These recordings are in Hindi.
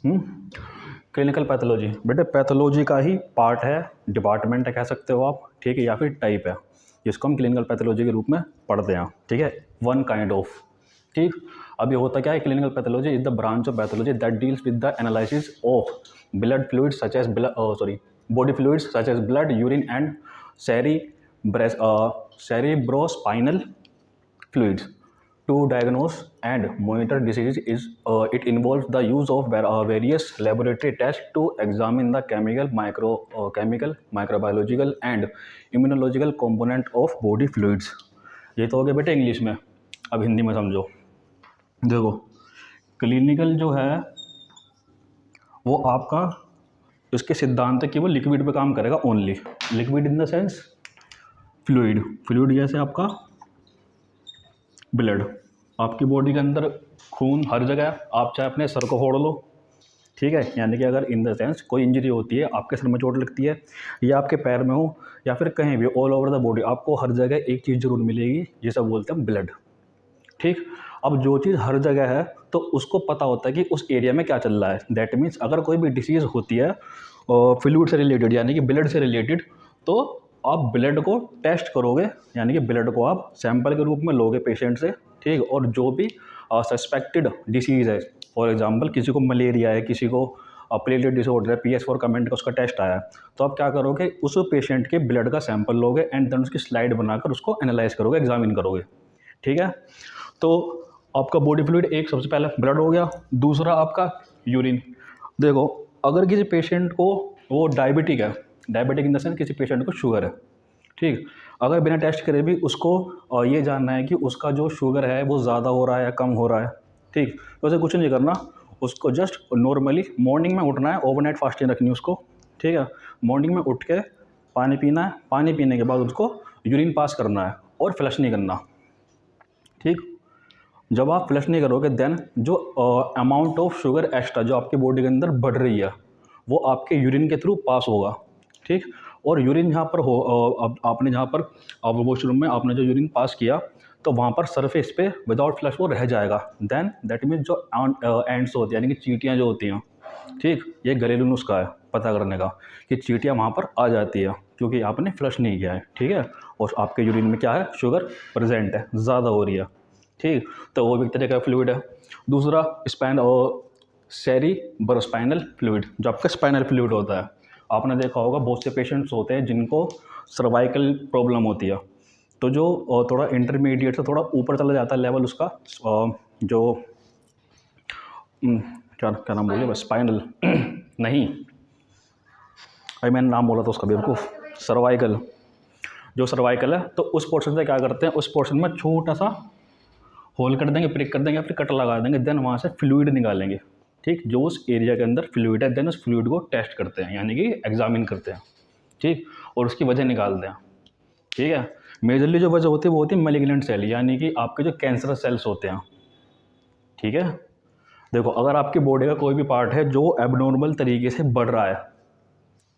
क्लिनिकल पैथोलॉजी बेटे पैथोलॉजी का ही पार्ट है, डिपार्टमेंट है कह सकते हो आप, ठीक है, या फिर टाइप है, जिसको हम क्लिनिकल पैथोलॉजी के रूप में पढ़ते हैं, ठीक है, वन काइंड ऑफ। ठीक, अब ये होता क्या है, clinical pathology is the branch of pathology that deals with the analysis of blood fluids such as body fluids such as blood, urine and cerebrospinal fluids to diagnose and monitor disease. It involves the use of various laboratory tests to examine the chemical, microbiological and immunological component of body fluids. ये तो हो गया बेटे इंग्लिश में। अब हिंदी में समझो। देखो क्लिनिकल जो है वो आपका उसके सिद्धांत है कि वो लिक्विड पे काम करेगा only. Liquid in the sense fluid जैसे आपका ब्लड, आपकी बॉडी के अंदर खून हर जगह, आप चाहे अपने सर को फोड़ लो, ठीक है, यानी कि अगर इन द सेंस कोई इंजरी होती है, आपके सर में चोट लगती है या आपके पैर में हो या फिर कहीं भी ऑल ओवर द बॉडी, आपको हर जगह एक चीज़ जरूर मिलेगी जिसे बोलते हैं ब्लड। ठीक, अब जो चीज़ हर जगह है तो उसको पता होता है कि उस एरिया में क्या चल रहा है। दैट मीन्स अगर कोई भी डिसीज़ होती है फ्लूइड से रिलेटेड यानी कि ब्लड से रिलेटेड, तो आप ब्लड को टेस्ट करोगे, यानी कि ब्लड को आप सैंपल के रूप में लोगे पेशेंट से, ठीक, और जो भी सस्पेक्टेड डिसीज़ है, फॉर एग्जांपल किसी को मलेरिया है, किसी को प्लेटलेट डिसऑर्डर है, PS4 कमेंट का उसका टेस्ट आया, तो आप क्या करोगे, उस पेशेंट के ब्लड का सैंपल लोगे एंड देन उसकी स्लाइड बनाकर उसको एनालाइज करोगे, एग्जामिन करोगे, ठीक है। तो आपका बॉडी फ्लूइड एक सबसे पहले ब्लड हो गया, दूसरा आपका यूरिन। देखो अगर किसी पेशेंट को वो डायबिटिक है, डायबिटिक इन द सेंस किसी पेशेंट को शुगर है, ठीक, अगर बिना टेस्ट करे भी उसको ये जानना है कि उसका जो शुगर है वो ज़्यादा हो रहा है या कम हो रहा है, ठीक, तो उसे कुछ नहीं करना, उसको जस्ट नॉर्मली मॉर्निंग में उठना है, ओवरनाइट फास्टिंग रखनी है उसको, ठीक है, मॉर्निंग में उठ के पानी पीना है, पानी पीने के बाद उसको यूरिन पास करना है और फ्लश नहीं करना, ठीक। जब आप फ्लश नहीं करोगे देन जो अमाउंट ऑफ शुगर एक्स्ट्रा जो आपकी बॉडी के अंदर बढ़ रही है वो आपके यूरिन के थ्रू पास होगा, ठीक, और यूरिन जहाँ पर हो अब आपने जहाँ पर वॉशरूम में आपने जो यूरिन पास किया तो वहाँ पर सरफेस पे विदाउट फ्लश वो रह जाएगा। देन दैट मीन्स जो एंड्स होती है यानी कि चींटियाँ जो होती हैं, ठीक, ये घरेलू नुस्खा है पता करने का कि चींटियाँ वहाँ पर आ जाती है क्योंकि आपने फ्लश नहीं किया है, ठीक है, और आपके यूरिन में क्या है, शुगर प्रेजेंट है, ज़्यादा हो रही है, ठीक, तो वो भी एक तरह का फ्लूइड है। दूसरा सेरिब्रोस्पाइनल फ्लूइड, जो आपका स्पाइनल फ्लूइड होता है, आपने देखा होगा बहुत से पेशेंट्स होते हैं जिनको सर्वाइकल प्रॉब्लम होती है, तो जो थोड़ा इंटरमीडिएट से थोड़ा ऊपर चला जाता है लेवल उसका, जो क्या क्या नाम बोले बस, स्पाइनल नहीं, अभी मैंने नाम बोला था उसका बेवकूफ़, सर्वाइकल, जो सर्वाइकल है तो उस पोर्शन से क्या करते हैं, उस पोर्शन में छोटा सा होल कर देंगे, प्रिक कर देंगे, फिर कट लगा देंगे, देन वहाँ से फ्लूइड निकालेंगे, ठीक, जो उस एरिया के अंदर फ्लूइड है, देन उस फ्लूइड को टेस्ट करते हैं यानी कि एग्जामिन करते हैं, ठीक, और उसकी वजह निकालते हैं, ठीक है। मेजरली जो वजह होती है वो होती है मैलिग्नेंट सेल, यानी कि आपके जो कैंसर सेल्स होते हैं, ठीक है। देखो अगर आपकी बॉडी का कोई भी पार्ट है जो एबनॉर्मल तरीके से बढ़ रहा है,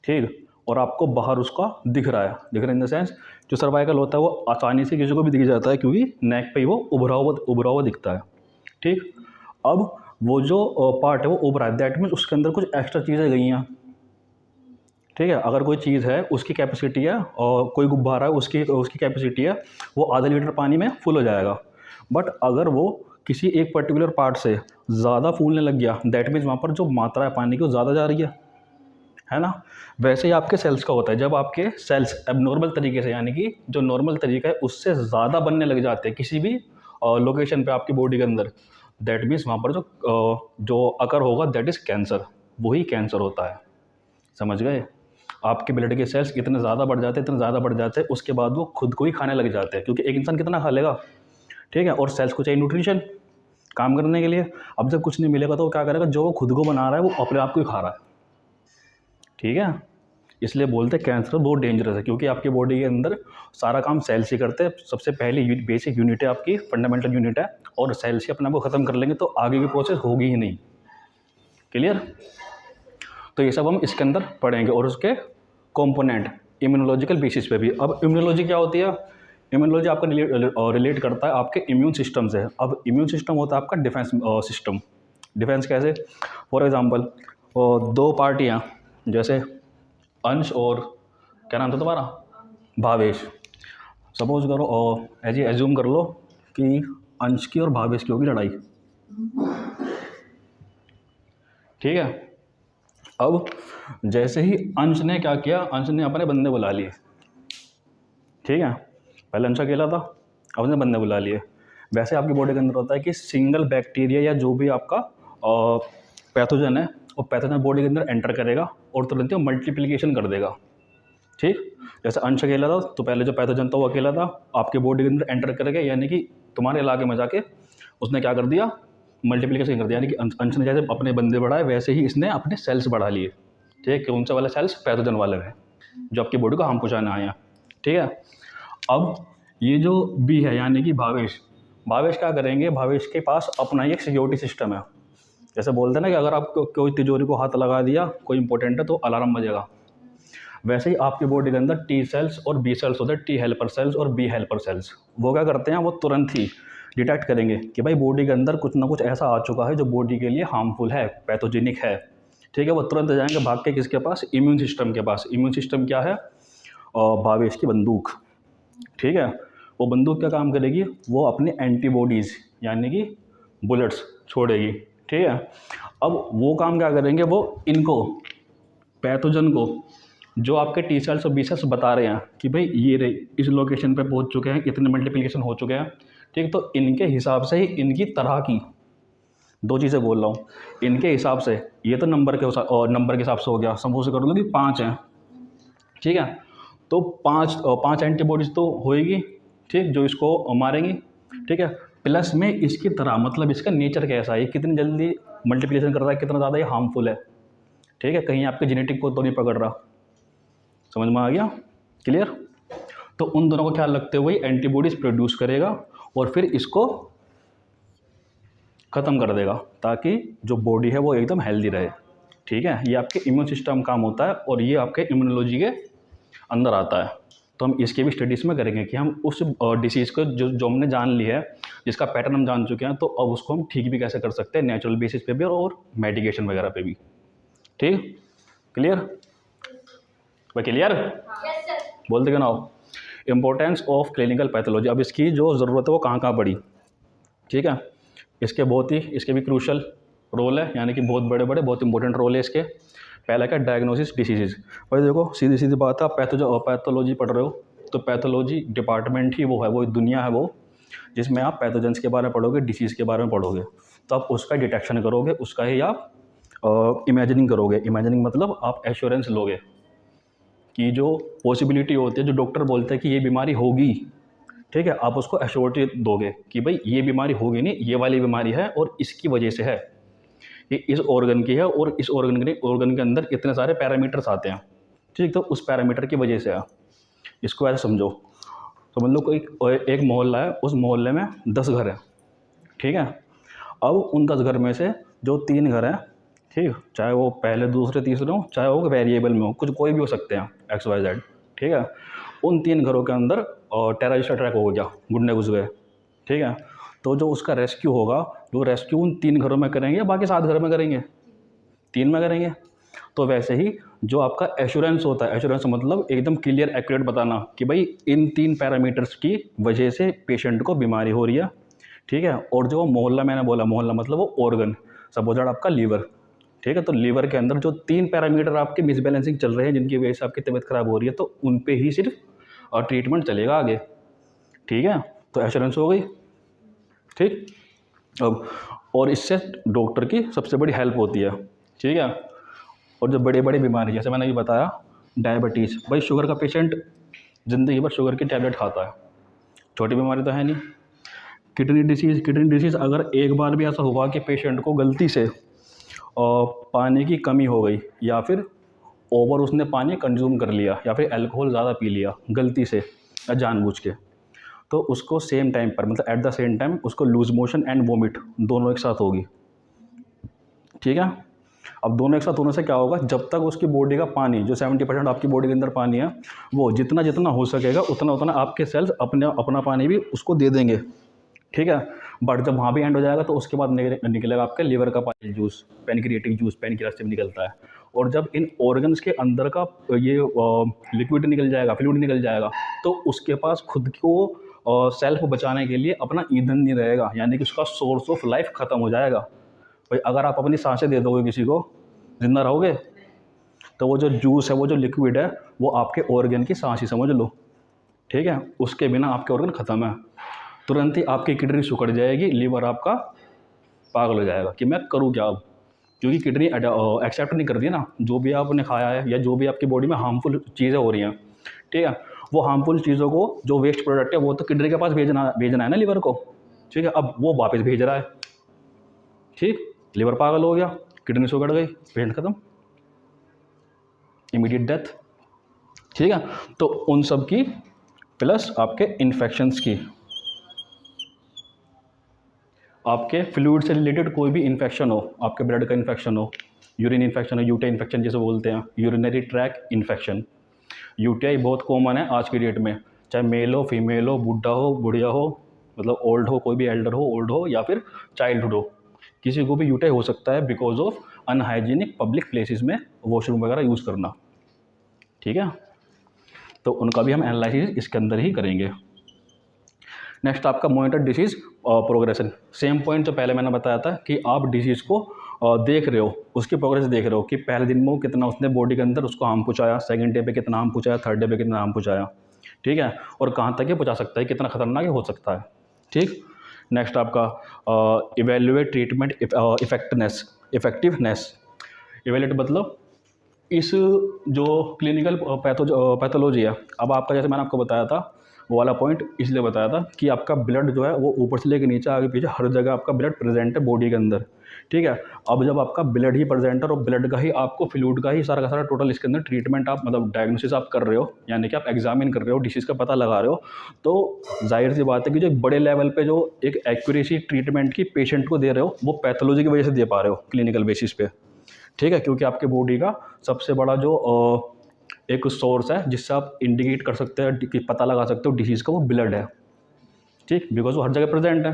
ठीक, और आपको बाहर उसका दिख रहा है इन द सेंस जो सर्वाइकल होता है वो आसानी से किसी को भी दिख जाता है क्योंकि नेक पे ही वो उभरा हुआ दिखता है, ठीक। अब वो जो पार्ट है वो उभरा है, दैट मीन्स उसके अंदर कुछ एक्स्ट्रा चीज़ें गई हैं, ठीक है। अगर कोई चीज़ है उसकी कैपेसिटी है और कोई गुब्बारा है उसकी कैपेसिटी है वो आधा लीटर पानी में फुल हो जाएगा, बट अगर वो किसी एक पर्टिकुलर पार्ट से ज़्यादा फूलने लग गया दैट मीन्स वहाँ पर जो मात्रा है पानी की वो ज़्यादा जा रही है ना। वैसे ही आपके सेल्स का होता है, जब आपके सेल्स एबनॉर्मल तरीके से यानी कि जो नॉर्मल तरीका है उससे ज़्यादा बनने लग जाते हैं किसी भी लोकेशन पे आपकी बॉडी के अंदर, दैट मीन्स वहाँ पर जो अकर होगा दैट इज़ कैंसर, वही कैंसर होता है, समझ गए। आपके ब्लड के सेल्स इतने ज़्यादा बढ़ जाते हैं उसके बाद वो खुद को ही खाने लग जाते हैं क्योंकि एक इंसान कितना खा लेगा, ठीक है, और सेल्स को चाहिए न्यूट्रिशन काम करने के लिए। अब जब कुछ नहीं मिलेगा तो वो क्या करेगा, जो वो खुद को बना रहा है वो अपने आप को ही खा रहा है, ठीक है। इसलिए बोलते हैं कैंसर बहुत डेंजरस है क्योंकि आपकी बॉडी के अंदर सारा काम सेल्स ही करते हैं। सबसे पहली बेसिक यूनिट है आपकी, फंडामेंटल यूनिट है, और सेल्स ही अपने आप को ख़त्म कर लेंगे तो आगे की प्रोसेस होगी ही नहीं। क्लियर। तो ये सब हम इसके अंदर पढ़ेंगे और उसके कंपोनेंट इम्यूनोलॉजिकल बेसिस पे भी। अब इम्यूनोलॉजी क्या होती है, इम्यूनोलॉजी आपका रिलेट करता है आपके इम्यून सिस्टम से। अब इम्यून सिस्टम होता है आपका डिफेंस सिस्टम, डिफेंस कैसे? फॉर एग्जांपल दो पार्टियां, जैसे अंश और क्या नाम था तुम्हारा, भावेश। सपोज करो और ऐसे एज्यूम कर लो कि अंश की और भावेश की होगी लड़ाई, ठीक है। अब जैसे ही अंश ने क्या किया, अंश ने अपने बंदे बुला लिए, ठीक है। पहले अंश अकेला था, अब उसने बंदे बुला लिए। वैसे आपकी बॉडी के अंदर होता है कि सिंगल बैक्टीरिया या जो भी आपका पैथोजन है, वो पैथोजन बॉडी के अंदर एंटर करेगा और तुरंत ही मल्टीप्लिकेशन कर देगा, ठीक। जैसे अंश अकेला था तो पहले जो पैथोजन था वो अकेला था, आपके बॉडी के अंदर एंटर करेगा, यानी कि तुम्हारे इलाके में जाके उसने क्या कर दिया, मल्टीप्लिकेशन कर दिया। यानी कि अंश ने जैसे अपने बंदे बढ़ाए, वैसे ही इसने अपने सेल्स बढ़ा लिए, ठीक है। कौन सा वाले सेल्स? पैथोजन वाले हैं जो आपकी बॉडी को हार्म पहुँचाने आए हैं, ठीक है। अब ये जो बी है यानी कि भावेश, भावेश क्या करेंगे, भावेश के पास अपना ही एक सिक्योरिटी सिस्टम है। जैसे बोलते हैं ना कि अगर आप कोई तिजोरी को हाथ लगा दिया, कोई इंपॉर्टेंट है, तो अलार्म बजेगा। वैसे ही आपकी बॉडी के अंदर टी सेल्स और बी सेल्स होते हैं, टी हेल्पर सेल्स और बी हेल्पर सेल्स। वो क्या करते हैं, वो तुरंत ही डिटेक्ट करेंगे कि भाई बॉडी के अंदर कुछ ना कुछ ऐसा आ चुका है जो बॉडी के लिए हार्मफुल है, पैथोजेनिक है, ठीक है। वो तुरंत जाएंगे भाग के किसके पास? इम्यून सिस्टम के पास। इम्यून सिस्टम क्या है? भावेश की बंदूक, ठीक है। वो बंदूक क्या काम करेगी? वो अपनी एंटीबॉडीज़ यानी कि बुलेट्स छोड़ेगी, ठीक है। अब वो काम क्या करेंगे, वो इनको पैथोजन को जो आपके टी सेल्स और बी सेल्स बता रहे हैं कि भाई ये रे इस लोकेशन पे पहुंच चुके हैं, इतने मल्टीप्लिकेशन हो चुके हैं, ठीक। तो इनके हिसाब से ही, इनकी तरह की, दो चीज़ें बोल रहा हूँ, इनके हिसाब से, ये तो नंबर के हिसाब से हो गया। सपोज कर लो कि 5 हैं, ठीक है। तो पाँच एंटीबॉडीज़ तो होएगी, ठीक, जो इसको मारेंगी, ठीक है। प्लस में इसकी तरह, मतलब इसका नेचर कैसा है, कितनी जल्दी मल्टीप्लिकेशन कर रहा है, कितना ज़्यादा ये हार्मफुल है, ठीक है। कहीं आपके जेनेटिक को तो नहीं पकड़ रहा, समझ में आ गया? क्लियर? तो उन दोनों को ख्याल रखते हुए एंटीबॉडीज़ प्रोड्यूस करेगा और फिर इसको ख़त्म कर देगा, ताकि जो बॉडी है वो एकदम हेल्दी रहे, ठीक है। ये आपके इम्यून सिस्टम काम होता है और ये आपके इम्यूनोलॉजी के अंदर आता है। तो हम इसके भी स्टडीज़ में करेंगे कि हम उस डिसीज़ को जो हमने जान ली है, जिसका पैटर्न हम जान चुके हैं, तो अब उसको हम ठीक भी कैसे कर सकते हैं, नेचुरल बेसिस पे भी और मेडिकेशन वगैरह पे भी, ठीक। क्लियर भाई? क्लियर? बोलते क्यों ना हो? Importance of clinical pathology. अब इसकी जो ज़रूरत है वो कहाँ कहाँ पड़ी, ठीक है। इसके भी क्रूशल रोल है, यानी कि बहुत बड़े बहुत इंपॉर्टेंट रोल है इसके। पहला क्या? Diagnosis disease. भाई देखो सीधी सीधी बात है, आप पैथोलॉजी पढ़ रहे हो तो पैथोलॉजी डिपार्टमेंट ही वो है, वो दुनिया है वो, जिसमें आप पैथोजेंस के बारे में पढ़ोगे, डिसीज़ के बारे में पढ़ोगे, तो आप उसका डिटेक्शन करोगे, उसका ही आप इमेजिनिंग करोगे। इमेजिनिंग मतलब आप एश्योरेंस लोगे कि जो पॉसिबिलिटी होती है, जो डॉक्टर बोलते हैं कि ये बीमारी होगी, ठीक है, आप उसको एश्योरिटी दोगे कि भाई ये बीमारी होगी नहीं, ये वाली बीमारी है और इसकी वजह से है, ये इस ऑर्गन की है और इस ऑर्गन के अंदर इतने सारे पैरामीटर्स आते हैं, ठीक। तो उस पैरामीटर की वजह से है, इसको ऐसे समझो। तो मतलब कोई एक मोहल्ला है, उस मोहल्ले में 10 घर हैं, ठीक है। अब उन 10 घर में से जो 3 घर हैं, ठीक, चाहे वो पहले दूसरे तीसरे हो, चाहे वो वेरिएबल में हो, कुछ कोई भी हो सकते हैं, XYZ, ठीक है। उन 3 घरों के अंदर टेररिस्ट अटैक हो गया, गुंडे घुस गए, ठीक है। तो जो उसका रेस्क्यू होगा, जो रेस्क्यू उन 3 घरों में करेंगे या बाकी 7 घर में करेंगे? 3 में करेंगे। तो वैसे ही जो आपका एश्योरेंस होता है, एश्योरेंस मतलब एकदम क्लियर एक्यूरेट बताना कि भाई इन 3 पैरामीटर्स की वजह से पेशेंट को बीमारी हो रही है, ठीक है। और जो मोहल्ला मैंने बोला, मोहल्ला मतलब वो ऑर्गन, सपोज आपका लीवर, ठीक है। तो लीवर के अंदर जो 3 पैरामीटर आपके मिसबैलेंसिंग चल रहे हैं, जिनकी वजह से आपकी तबीयत खराब हो रही है, तो उन पे ही सिर्फ ट्रीटमेंट चलेगा आगे, ठीक है। तो एश्योरेंस हो गई, ठीक। अब और इससे डॉक्टर की सबसे बड़ी हेल्प होती है, ठीक है। और जो बड़ी बड़ी बीमारी, जैसे मैंने ये बताया डायबिटीज़, भाई शुगर का पेशेंट ज़िंदगी भर शुगर की टैबलेट खाता है, छोटी बीमारी तो है नहीं। किडनी डिसीज़ अगर एक बार भी ऐसा हुआ कि पेशेंट को गलती से पानी की कमी हो गई, या फिर ओवर उसने पानी कंज्यूम कर लिया, या फिर अल्कोहल ज़्यादा पी लिया गलती से या जानबूझ के, तो उसको सेम टाइम पर, मतलब एट द सेम टाइम उसको लूज मोशन एंड वोमिट दोनों एक साथ होगी, ठीक है। अब दोनों एक साथ होने से क्या होगा, जब तक उसकी बॉडी का पानी, जो 70% आपकी बॉडी के अंदर पानी है, वो जितना जितना हो सकेगा उतना उतना आपके सेल्स अपना पानी भी उसको दे देंगे, ठीक है। बट जब वहाँ भी एंड हो जाएगा तो उसके बाद निकलेगा आपके लीवर का pile juice, pancreatic juice pancreas से भी निकलता है। और जब इन ऑर्गन्स के अंदर का ये लिक्विड निकल जाएगा, फ्लूइड निकल जाएगा, तो उसके पास खुद को सेल्फ बचाने के लिए अपना ईंधन नहीं रहेगा, यानी कि उसका सोर्स ऑफ लाइफ ख़त्म हो जाएगा। भाई अगर आप अपनी सांसें दे दोगे किसी को, जिंदा रहोगे? तो वो जो जूस है, वो जो लिक्विड है, वो आपके ऑर्गन की सांस ही समझ लो, ठीक है। उसके बिना आपके ऑर्गन ख़त्म है। तुरंत ही आपकी किडनी सुकड़ जाएगी, लीवर आपका पागल हो जाएगा कि मैं करूँ क्या अब, क्योंकि किडनी एक्सेप्ट नहीं कर रही ना जो भी आपने खाया है या जो भी आपकी बॉडी में हार्मफुल चीज़ें हो रही हैं, ठीक है। वो हार्मफुल चीज़ों को, जो वेस्ट प्रोडक्ट है, वो तो किडनी के पास भेजना है ना लीवर को, ठीक है। अब वो वापस भेज रहा है, ठीक। लीवर पागल हो गया, किडनी सुकड़ गई, पेशेंट खत्म, इमीडिएट डेथ, ठीक है। तो उन सब की प्लस आपके इन्फेक्शंस की, आपके फ्लूइड से रिलेटेड कोई भी इन्फेक्शन हो, आपके ब्लड का इन्फेक्शन हो, यूरिन इन्फेक्शन हो, यूटीआई इन्फेक्शन जिसे बोलते हैं, यूरिनरी ट्रैक इन्फेक्शन। यूटीआई बहुत कॉमन है आज की डेट में, चाहे मेल हो, फीमेल हो, बूढ़ा हो, बुढ़िया हो, मतलब ओल्ड हो, कोई भी एल्डर हो, ओल्ड हो, या फिर चाइल्डहुड हो, किसी को भी यूटीआई हो सकता है because of unhygienic public places में वॉशरूम वगैरह यूज़ करना, ठीक है। तो उनका भी हम एनालिसिस इसके अंदर ही करेंगे। नेक्स्ट आपका monitor disease progression. Same point जो पहले मैंने बताया था कि आप डिसीज़ को देख रहे हो, उसकी प्रोग्रेस देख रहे हो कि पहले दिन में वो कितना उसने बॉडी के अंदर उसको हार्म पहुँचाया, सेकंड डे पे कितना हार्म पहुँचाया, थर्ड डे पे कितना हार्म पहुँचाया, ठीक है। और कहाँ तक ये पहुँचा सकता है, कितना खतरनाक ये हो सकता है, ठीक। नेक्स्ट आपका इवेल्युएट ट्रीटमेंट इफेक्टिवनेस। इवेल्युएट मतलब इस जो क्लिनिकल पैथोलॉजी है, अब आपका जैसे मैंने आपको बताया था वो वाला पॉइंट इसलिए बताया था कि आपका ब्लड जो है वो ऊपर से लेकर नीचे, आगे पीछे हर जगह आपका ब्लड प्रेजेंट है बॉडी के अंदर, ठीक है। अब जब आपका ब्लड ही प्रेजेंट है और ब्लड का ही आपको फ्लूइड का ही सारा का सारा टोटल इसके अंदर ट्रीटमेंट आप मतलब डायग्नोसिस आप कर रहे हो, यानी कि आप एग्जामिन कर रहे हो, डिसीज़ का पता लगा रहे हो, तो जाहिर सी बात है कि जो बड़े लेवल पे जो एक एक्यूरेसी ट्रीटमेंट की पेशेंट को दे रहे हो वो पैथोलॉजी की वजह से दे पा रहे हो क्लिनिकल बेसिस पे, ठीक है। क्योंकि आपके बॉडी का सबसे बड़ा जो एक सोर्स है जिससे आप इंडिकेट कर सकते हैं कि पता लगा सकते हो डिसीज़ का, वो ब्लड है, ठीक, बिकॉज वो हर जगह प्रेजेंट है।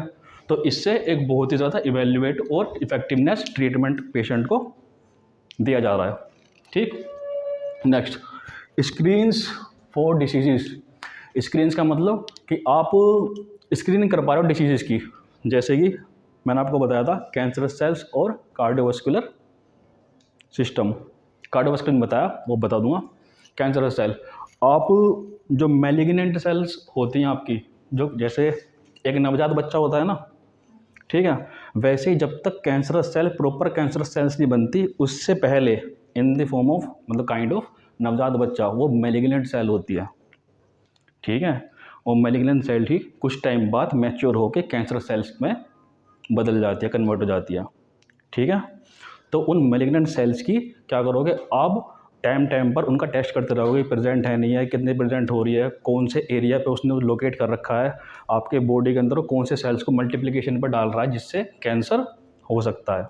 तो इससे एक बहुत ही ज़्यादा इवेल्युएट और इफेक्टिवनेस ट्रीटमेंट पेशेंट को दिया जा रहा है, ठीक। Next screens for diseases. Screens का मतलब कि आप स्क्रीनिंग कर पा रहे हो डिसीजेस की, जैसे कि मैंने आपको बताया था कैंसरस सेल्स और कार्डियोवास्कुलर सिस्टम। कार्डियोवास्कुलर बताया, वो बता दूंगा। कैंसरस सेल, आप जो मैलिग्नेंट सेल्स होती हैं आपकी, जो जैसे एक नवजात बच्चा होता है ना, ठीक है, वैसे ही जब तक cancerous cell proper cancerous cells नहीं बनती, उससे पहले इन द फॉर्म ऑफ मतलब काइंड ऑफ नवजात बच्चा, वो मैलिग्नेंट सेल होती है, ठीक है। और मैलिग्नेंट सेल ही कुछ टाइम बाद मैच्योर होकर कैंसर सेल्स में बदल जाती है, कन्वर्ट हो जाती है, ठीक है। तो उन मैलिग्नेंट सेल्स की क्या करोगे आप, टाइम पर उनका टेस्ट करते रहोगे, प्रेजेंट है नहीं है, कितने प्रेजेंट हो रही है, कौन से एरिया पे उसने लोकेट कर रखा है आपके बॉडी के अंदर, कौन से सेल्स को मल्टीप्लिकेशन पर डाल रहा है जिससे कैंसर हो सकता है,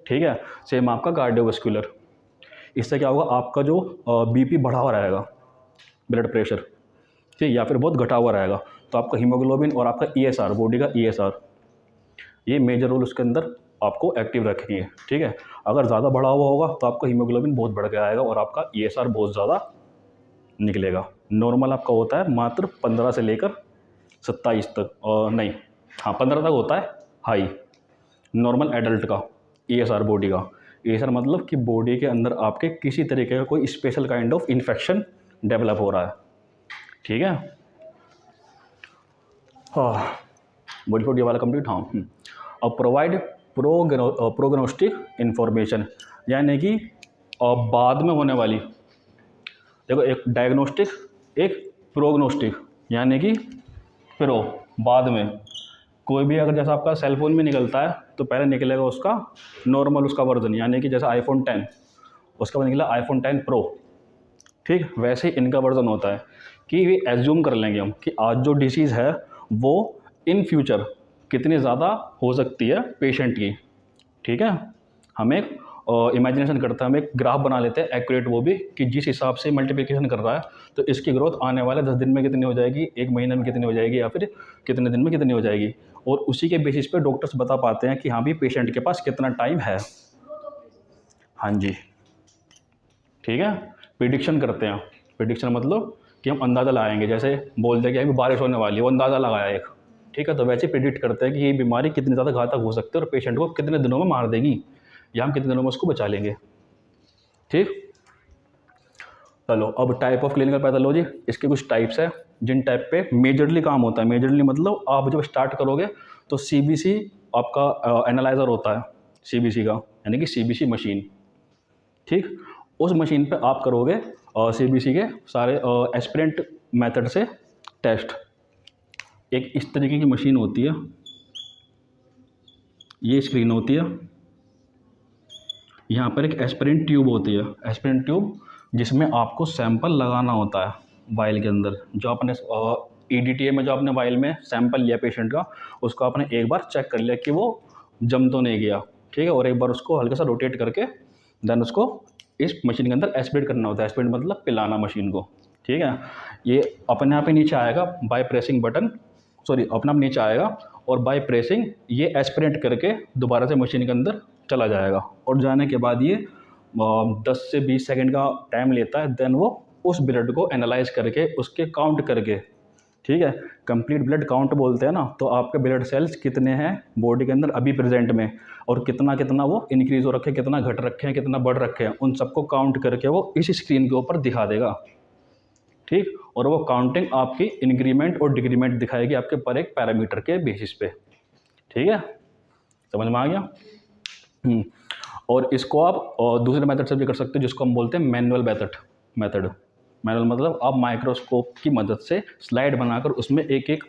ठीक है। सेम आपका कार्डियोवास्कुलर, इससे क्या होगा, आपका जो बीपी बढ़ा हुआ रहेगा, ब्लड प्रेशर, ठीक, या फिर बहुत घटा हुआ रहेगा, तो आपका हीमोग्लोबिन और आपका ईएसआर, बॉडी का ईएसआर, ये मेजर रोल उसके अंदर आपको एक्टिव रखेंगे, ठीक है। अगर ज़्यादा बढ़ा हुआ होगा तो आपका हीमोग्लोबिन बहुत बढ़ के आएगा और आपका ईएसआर बहुत ज़्यादा निकलेगा। नॉर्मल आपका होता है मात्र 15 से लेकर 27 तक, और नहीं, हाँ 15 तक होता है हाई नॉर्मल एडल्ट का ईएसआर बॉडी का। ईएसआर मतलब कि बॉडी के अंदर आपके किसी तरीके का कोई special kind of infection develop हो रहा है, ठीक है। हाँ, बॉडी फॉर वाला कंप्लीट, हाँ। अब प्रोवाइड प्रोग्नोस्टिक इन्फॉर्मेशन, यानी कि बाद में होने वाली, देखो एक डायग्नोस्टिक एक प्रोग्नोस्टिक, यानी कि प्रो बाद में, कोई भी अगर जैसा आपका सेलफोन में निकलता है तो पहले निकलेगा उसका नॉर्मल उसका वर्जन, यानी कि जैसा आईफोन 10 उसका बाद निकला आईफोन 10 प्रो, ठीक, वैसे ही इनका वर्जन होता है कि ये एज्यूम कर लेंगे हम कि आज जो डिसीज़ है वो इन फ्यूचर कितनी ज़्यादा हो सकती है पेशेंट की, ठीक है। हम एक इमेजिनेशन करते हैं, हम एक ग्राफ बना लेते हैं एक्यूरेट, वो भी कि जिस हिसाब से मल्टीप्लिकेशन कर रहा है तो इसकी ग्रोथ आने वाले 10 दिन में कितनी हो जाएगी, 1 महीने में कितनी हो जाएगी, या फिर कितने दिन में कितनी हो जाएगी। और उसी के बेसिस पे डॉक्टर्स बता पाते हैं कि हाँ भी पेशेंट के पास कितना टाइम है। हाँ जी, ठीक है। प्रिडिक्शन करते हैं। प्रिडिक्शन मतलब कि हम अंदाज़ा लगाएंगे, जैसे बोल दें कि अभी बारिश होने वाली है, वो अंदाज़ा लगाया एक, ठीक है। तो वैसे प्रिडिक्ट करते हैं कि ये बीमारी कितनी ज़्यादा घातक हो सकती है और पेशेंट को कितने दिनों में मार देगी, या हम कितने दिनों में उसको बचा लेंगे, ठीक। चलो अब टाइप ऑफ क्लिनिकल पैथोलॉजी, इसके कुछ टाइप्स है जिन टाइप पे मेजरली काम होता है। मेजरली मतलब आप जब स्टार्ट करोगे तो सीबीसी आपका एनालाइज़र होता है, सीबीसी का, यानी कि सीबीसी मशीन, ठीक। उस मशीन पे आप करोगे सीबीसी के सारे एस्पिरेंट मेथड से टेस्ट। एक इस तरीके की मशीन होती है, ये स्क्रीन होती है, यहाँ पर एक एस्पिरेंट ट्यूब होती है, एस्पिरेंट ट्यूब, जिसमें आपको सैंपल लगाना होता है वाइल के अंदर। जो आपने ईडीटीए में जो आपने वाइल में सैंपल लिया पेशेंट का, उसको आपने एक बार चेक कर लिया कि वो जम तो नहीं गया, ठीक है। और एक बार उसको हल्का सा रोटेट करके देन उसको इस मशीन के अंदर एस्पिरेट करना होता है। एस्पिरेट मतलब पिलाना मशीन को, ठीक है। ये अपने आप ही नीचे आएगा बाय प्रेसिंग बटन, सॉरी अपने आप नीचे आएगा और बाय प्रेसिंग ये एस्पिरेट करके दोबारा से मशीन के अंदर चला जाएगा। और जाने के बाद ये 10 से 20 सेकंड का टाइम लेता है। देन वो उस ब्लड को एनालाइज करके उसके काउंट करके, ठीक है, कंप्लीट ब्लड काउंट बोलते हैं ना, तो आपके ब्लड सेल्स कितने हैं बॉडी के अंदर अभी प्रेजेंट में, और कितना कितना वो इंक्रीज हो रखे हैं, कितना घट रखे हैं, कितना बढ़ रखे हैं, उन सबको काउंट करके वो इस स्क्रीन के ऊपर दिखा देगा, ठीक। और वो काउंटिंग आपकी इंक्रीमेंट और डिक्रीमेंट दिखाएगी आपके पर एक पैरामीटर के बेसिस पे, ठीक है। समझ में आ गया। और इसको आप दूसरे मेथड से भी कर सकते हो, जिसको हम बोलते हैं मैनुअल मेथड। मैनुअल मतलब आप माइक्रोस्कोप की मदद से स्लाइड बनाकर उसमें एक एक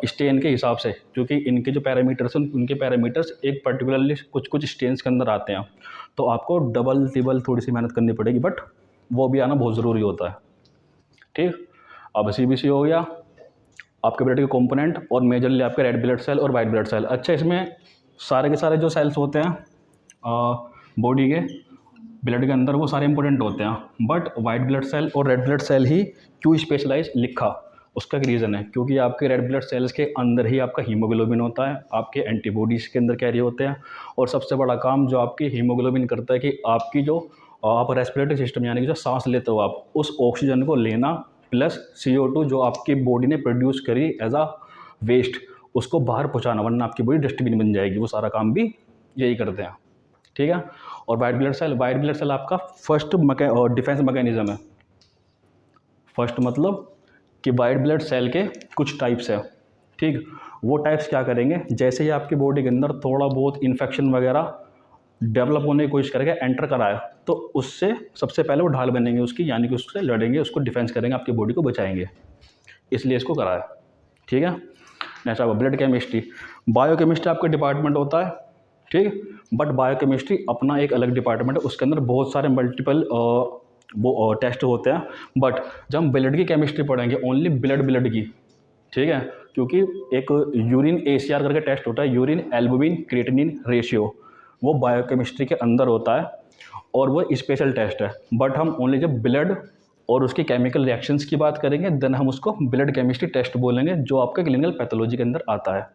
स्टेन के हिसाब से, क्योंकि इनके जो पैरामीटर्स हैं उनके पैरामीटर्स एक पर्टिकुलरली कुछ स्टेन्स के अंदर आते हैं, तो आपको डबल ट्रिपल थोड़ी सी मेहनत करनी पड़ेगी, बट वो भी आना बहुत ज़रूरी होता है, ठीक। अब सीबीसी हो गया आपके ब्लड के कंपोनेंट, और मेजरली आपके रेड ब्लड सेल और वाइट ब्लड सेल। अच्छा, इसमें सारे के सारे जो सेल्स होते हैं बॉडी के ब्लड के अंदर वो सारे इंपॉर्टेंट होते हैं, बट वाइट ब्लड सेल और रेड ब्लड सेल ही क्यों स्पेशलाइज लिखा, उसका एक रीज़न है, क्योंकि आपके रेड ब्लड सेल्स के अंदर ही आपका हीमोग्लोबिन होता है, आपके एंटीबॉडीज़ के अंदर कैरी होते हैं। और सबसे बड़ा काम जो आपकी हीमोग्लोबिन करता है कि आपकी जो आप रेस्पिरेटरी सिस्टम यानी कि जो सांस लेते हो आप, उस ऑक्सीजन को लेना प्लस CO2 जो आपकी बॉडी ने प्रोड्यूस करी एज आ वेस्ट, उसको बाहर पहुँचाना, वरना आपकी बॉडी डस्टबिन बन जाएगी। वो सारा काम भी यही करते हैं, ठीक है। और वाइट ब्लड सेल आपका फर्स्ट डिफेंस मैकेनिज्म है। फर्स्ट मतलब कि वाइट ब्लड सेल के कुछ टाइप्स है, ठीक। वो टाइप्स क्या करेंगे, जैसे ही आपकी बॉडी के अंदर थोड़ा बहुत इन्फेक्शन वगैरह डेवलप होने की कोशिश करके एंटर कराया, तो उससे सबसे पहले वो ढाल बनेंगे उसकी, यानी कि उससे लड़ेंगे, उसको डिफेंस करेंगे, आपकी बॉडी को बचाएंगे, इसलिए इसको कराया, ठीक है। नेक्स्ट आपका ब्लड केमिस्ट्री। बायोकेमिस्ट्री आपका डिपार्टमेंट होता है, ठीक। बट बायोकेमिस्ट्री अपना एक अलग डिपार्टमेंट है, उसके अंदर बहुत सारे मल्टीपल वो टेस्ट होते हैं। बट जब हम ब्लड की केमिस्ट्री पढ़ेंगे, ओनली ब्लड की, ठीक है, क्योंकि एक यूरिन ACR करके टेस्ट होता है, यूरिन एल्बुमिन क्रिएटिनिन रेशियो, वो बायोकेमिस्ट्री के अंदर होता है और वो स्पेशल टेस्ट है। बट हम ओनली जब ब्लड और उसके केमिकल रिएक्शंस की बात करेंगे देन हम उसको ब्लड केमिस्ट्री टेस्ट बोलेंगे, जो आपके क्लिनिकल पैथोलॉजी के अंदर आता है।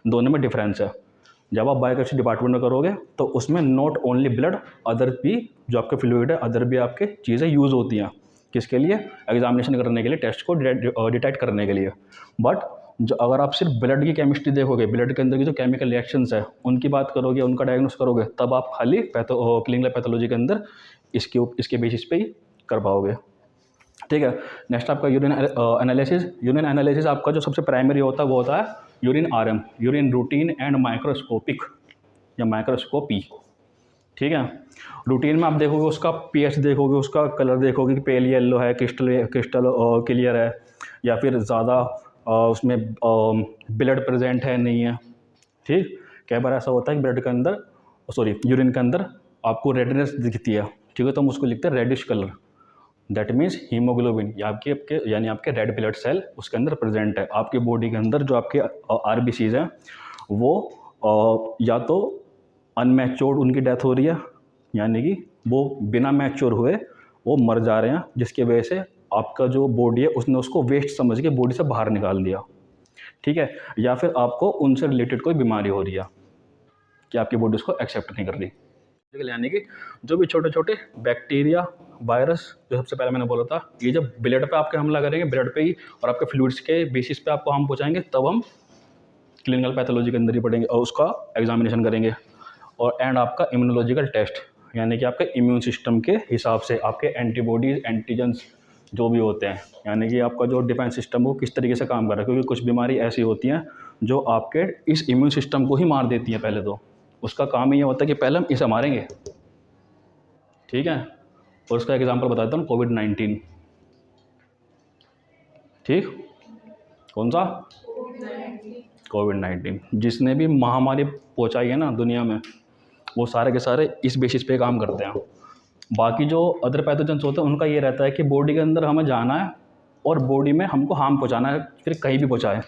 दोनों में डिफरेंस है। जब आप बायोकेमिस्ट्री डिपार्टमेंट में करोगे तो उसमें नॉट ओनली ब्लड, अदर भी जो आपके फ्लूइड है, अदर भी आपके चीज़ें यूज़ होती हैं, किसके लिए, एग्जामिनेशन करने के लिए, टेस्ट को डिटेक्ट करने के लिए। बट जो अगर आप सिर्फ ब्लड की केमिस्ट्री देखोगे, ब्लड के अंदर की जो केमिकल रिएक्शंस है उनकी बात करोगे, उनका डायग्नोस करोगे, तब आप खाली क्लिनिकल पैथोलॉजी के अंदर इसके बेसिस पे ही कर पाओगे, ठीक है। नेक्स्ट आपका यूरिन एनालिसिस। यूरिन एनालिसिस आपका जो सबसे प्राइमरी होता है वो होता है urine RM, urine routine and microscopic या माइक्रोस्कोपी, ठीक है। रूटीन में आप देखोगे उसका pH देखोगे, उसका कलर देखोगे कि पेल येलो है, क्रिस्टल क्लियर है, या फिर ज़्यादा उसमें ब्लड प्रेजेंट है नहीं है, ठीक। कई बार ऐसा होता है कि ब्लड के अंदर यूरिन के अंदर आपको रेडनेस दिखती है, ठीक है, तो हम उसको लिखते हैं reddish colour, that means haemoglobin या यानी आपके रेड ब्लड सेल उसके अंदर प्रेजेंट है। आपकी बॉडी के अंदर जो आपके RBCs हैं वो या तो अनमैच्योर्ड उनकी डेथ हो रही है, यानी कि वो बिना मैच्योर हुए वो मर जा रहे हैं, जिसकी वजह से आपका जो बॉडी है उसने उसको वेस्ट समझ के बॉडी से बाहर निकाल दिया, ठीक है। या फिर आपको उनसे रिलेटेड कोई बीमारी हो रही है कि आपकी बॉडी उसको एक्सेप्ट नहीं कर रही। यानी कि जो भी छोटे छोटे बैक्टीरिया, वायरस, जो सबसे पहले मैंने बोला था, ये जब ब्लड पे आपके हमला करेंगे, ब्लड पे ही और आपके फ्लूइड्स के बेसिस पे आपको हार्म पहुंचाएंगे, तब हम क्लिनिकल पैथोलॉजी के अंदर ही पढ़ेंगे और उसका एग्जामिनेशन करेंगे। और एंड आपका इम्यूनोलॉजिकल टेस्ट, यानी कि आपके इम्यून सिस्टम के हिसाब से आपके एंटीबॉडीज, एंटीजेंस जो भी होते हैं, यानी कि आपका जो डिफेंस सिस्टम वो किस तरीके से काम कर रहा है, क्योंकि कुछ बीमारी ऐसी होती हैं जो आपके इस इम्यून सिस्टम को ही मार देती हैं। पहले तो उसका काम ही ये होता है कि पहले हम इसे मारेंगे, ठीक है। और उसका एग्जांपल बताता हूँ, कोविड-19, ठीक, कौन सा कोविड-19, जिसने भी महामारी पहुंचाई है ना दुनिया में, वो सारे के सारे इस बेसिस पे काम करते हैं। बाकी जो अदर पैथोजेंस होते हैं उनका ये रहता है कि बॉडी के अंदर हमें जाना है और बॉडी में हमको हार्म पहुंचाना है, फिर कहीं भी पहुंचाए।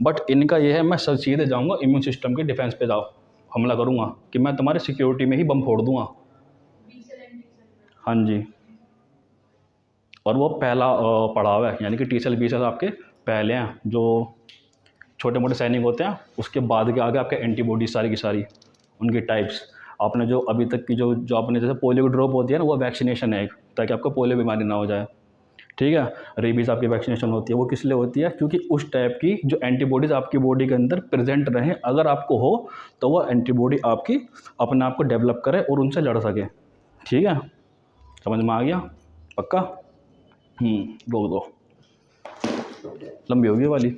बट इनका ये है, मैं सब सीधे जाऊंगा इम्यून सिस्टम के डिफेंस पे जाओ हमला करूंगा कि मैं तुम्हारी सिक्योरिटी में ही बम फोड़ दूंगा। हाँ जी, और वो पहला पड़ाव है, यानी कि टी सेल, बी सेल आपके पहले हैं, जो छोटे मोटे सैनिक होते हैं, उसके बाद के आगे आपके एंटीबॉडी सारी की सारी, उनकी टाइप्स। आपने जो अभी तक की जो आपने जैसे पोलियो की ड्रॉप होती है ना, वो वैक्सीनेशन है एक, ताकि आपको पोलियो बीमारी ना हो जाए, ठीक है। रेबीज़ आपकी वैक्सीनेशन होती है, वो किस लिए होती है, क्योंकि उस टाइप की जो एंटीबॉडीज़ आपकी बॉडी के अंदर प्रेजेंट रहें, अगर आपको हो तो वो एंटीबॉडी आपकी अपने आप को डेवलप करे और उनसे लड़ सके, ठीक है। समझ में आ गया? पक्का? रोक दो, लंबी होगी ये वाली।